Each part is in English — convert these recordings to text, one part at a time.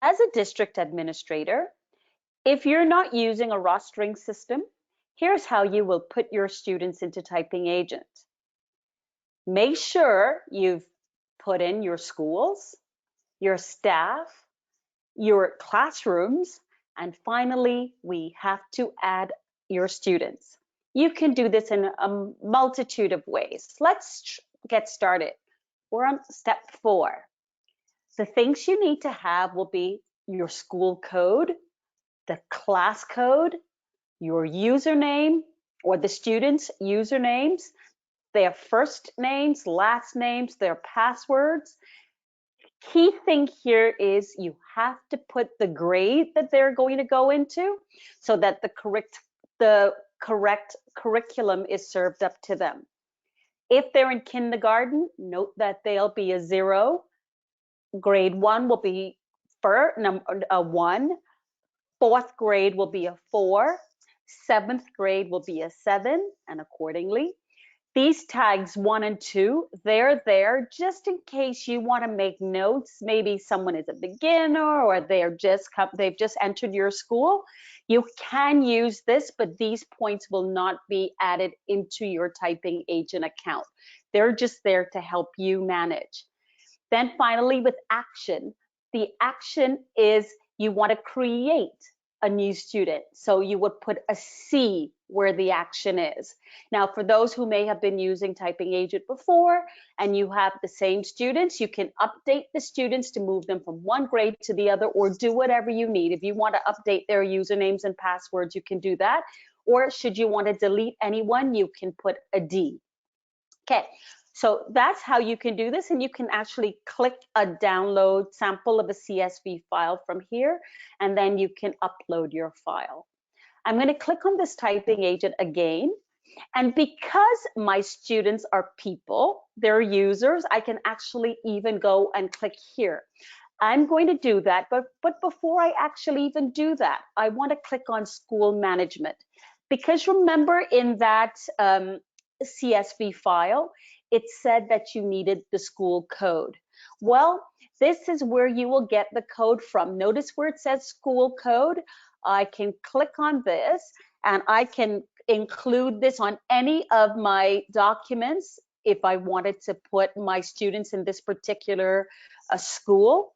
As a district administrator, if you're not using a rostering system, here's how you will put your students into Typing Agent. Make sure you've put in your schools, your staff, your classrooms, and finally, we have to add your students. You can do this in a multitude of ways. Let's get started. We're on step 4. The things you need to have will be your school code, the class code, your username or the students' usernames, their first names, last names, their passwords. Key thing here is you have to put the grade that they're going to go into so that the correct curriculum is served up to them. If they're in kindergarten, note that they'll be a 0. Grade 1 will be a 1. 4th grade will be a 4. 7th grade will be a 7, and accordingly. These tags 1 and 2, they're there just in case you want to make notes. Maybe someone is a beginner or they've just entered your school. You can use this, but these points will not be added into your Typing Agent account. They're just there to help you manage. Then finally, with action, the action is you want to create a new student. So you would put a C where the action is. Now, for those who may have been using Typing Agent before and you have the same students, you can update the students to move them from one grade to the other or do whatever you need. If you want to update their usernames and passwords, you can do that. Or should you want to delete anyone, you can put a D. Okay. So that's how you can do this, and you can actually click a download sample of a CSV file from here, and then you can upload your file. I'm going to click on this Typing Agent again, and because my students are people, they're users, I can actually even go and click here. I'm going to do that, but before I actually even do that, I want to click on School Management, because remember in that CSV file, it said that you needed the school code. Well, this is where you will get the code from. Notice where it says school code. I can click on this and I can include this on any of my documents if I wanted to put my students in this particular school.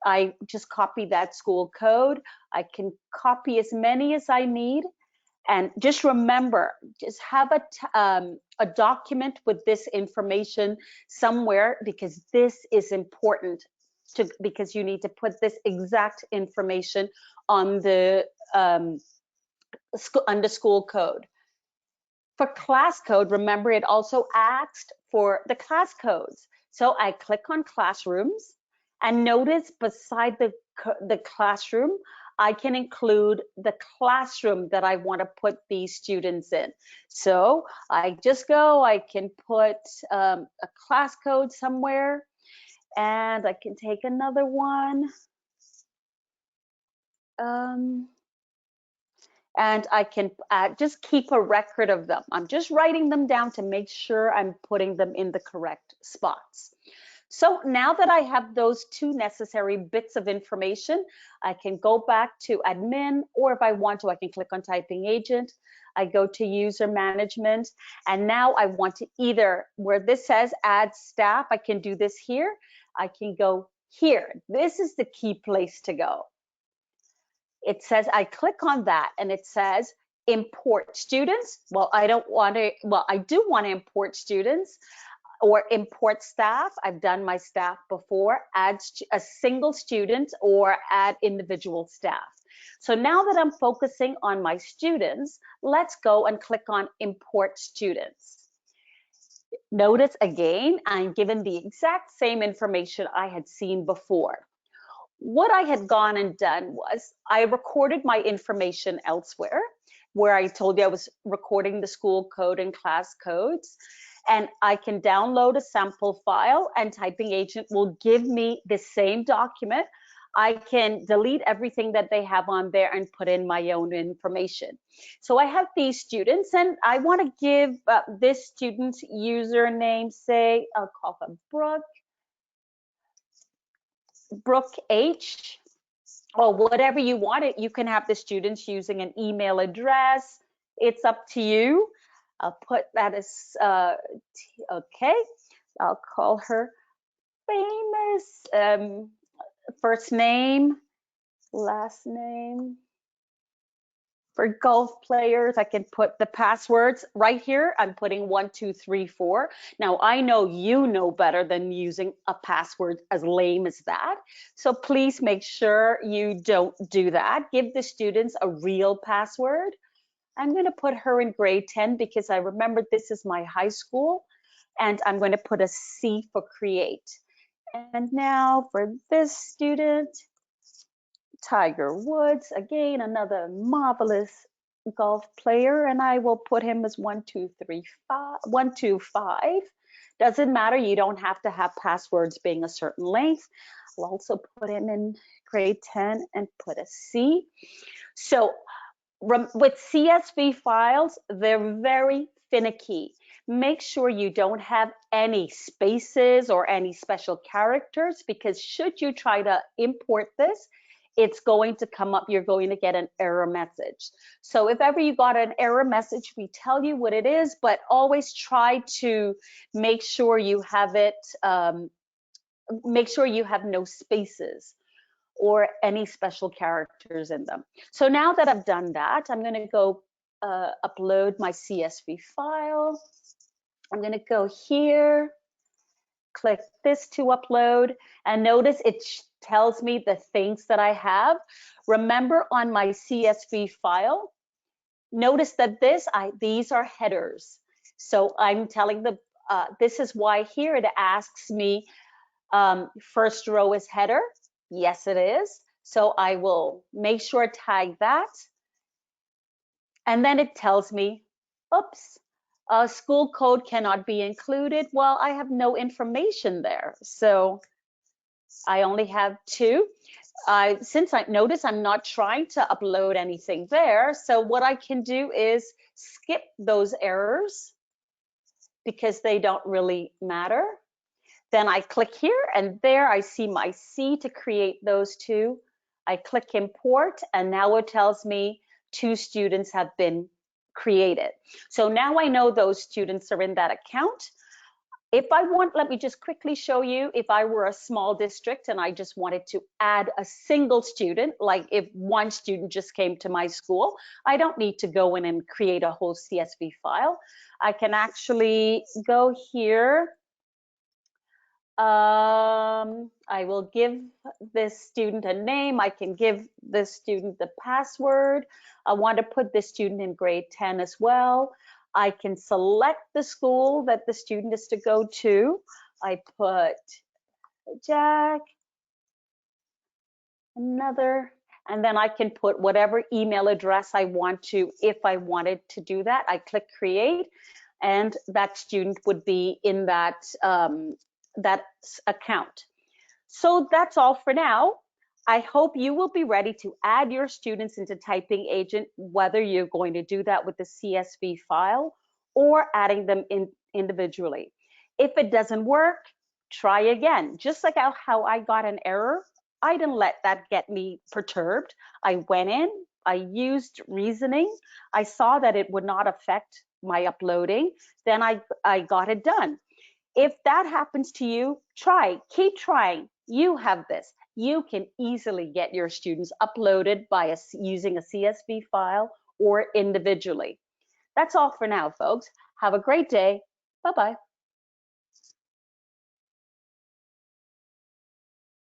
I just copy that school code. I can copy as many as I need. And just remember, just have a document with this information somewhere, because this is important because you need to put this exact information on the under school code. For class code, remember it also asked for the class codes. So I click on classrooms and notice beside the classroom, I can include the classroom that I want to put these students in. So I just go, I can put a class code somewhere, and I can take another one. And I can just keep a record of them. I'm just writing them down to make sure I'm putting them in the correct spots. So now that I have those 2 necessary bits of information, I can go back to admin, or if I want to, I can click on Typing Agent. I go to user management, and now I want to either, where this says add staff, I can do this here. I can go here. This is the key place to go. It says, I click on that and it says import students. Well, I don't want to, well, I do want to import students or import staff. I've done my staff before, add a single student or add individual staff. So now that I'm focusing on my students, let's go and click on import students. Notice again, I'm given the exact same information I had seen before. What I had gone and done was I recorded my information elsewhere, where I told you I was recording the school code and class codes, and I can download a sample file and Typing Agent will give me the same document. I can delete everything that they have on there and put in my own information. So I have these students and I want to give this student's username, say, I'll call her Brooke H. or whatever you want it. You can have the students using an email address. It's up to you. I'll put that as, okay, I'll call her famous, first name, last name. For golf players, I can put the passwords right here. I'm putting 1, 2, 3, 4. Now, I know you know better than using a password as lame as that. So please make sure you don't do that. Give the students a real password. I'm going to put her in grade 10 because I remember this is my high school. And I'm going to put a C for create. And now for this student, Tiger Woods, again, another marvelous golf player, and I will put him as 1, 2, 3, 5, 1, 2, 5. Doesn't matter, you don't have to have passwords being a certain length. I'll also put him in grade 10 and put a C. So with CSV files, they're very finicky. Make sure you don't have any spaces or any special characters, because should you try to import this, it's going to come up, you're going to get an error message. So if ever you got an error message, we tell you what it is, but always try to make sure you have it, make sure you have no spaces or any special characters in them. So now that I've done that, I'm going to go upload my CSV file. I'm going to go here, click this to upload, and notice it tells me the things that I have. Remember, on my CSV file, notice that these are headers. So I'm telling the, this is why here it asks me, first row is header. Yes, it is. So I will make sure tag that. And then it tells me, oops, school code cannot be included. Well, I have no information there. So I only have 2. Since I notice I'm not trying to upload anything there, so what I can do is skip those errors because they don't really matter. Then I click here, and there I see my C to create those 2. I click import, and now it tells me 2 students have been created. So now I know those students are in that account. If I want, let me just quickly show you, if I were a small district and I just wanted to add a single student, like if one student just came to my school, I don't need to go in and create a whole CSV file. I can actually go here. I will give this student a name. I can give this student the password. I want to put this student in grade 10 as well. I can select the school that the student is to go to. I put Jack, another, and then I can put whatever email address I want to. If I wanted to do that, I click create, and that student would be in that that account. So that's all for now. I hope you will be ready to add your students into Typing Agent, whether you're going to do that with the CSV file or adding them in individually. If it doesn't work, try again. Just like how I got an error, I didn't let that get me perturbed. I went in, I used reasoning, I saw that it would not affect my uploading, then I got it done. If that happens to you, keep trying. You have this. You can easily get your students uploaded by using a CSV file or individually. That's all for now, folks. Have a great day. Bye-bye.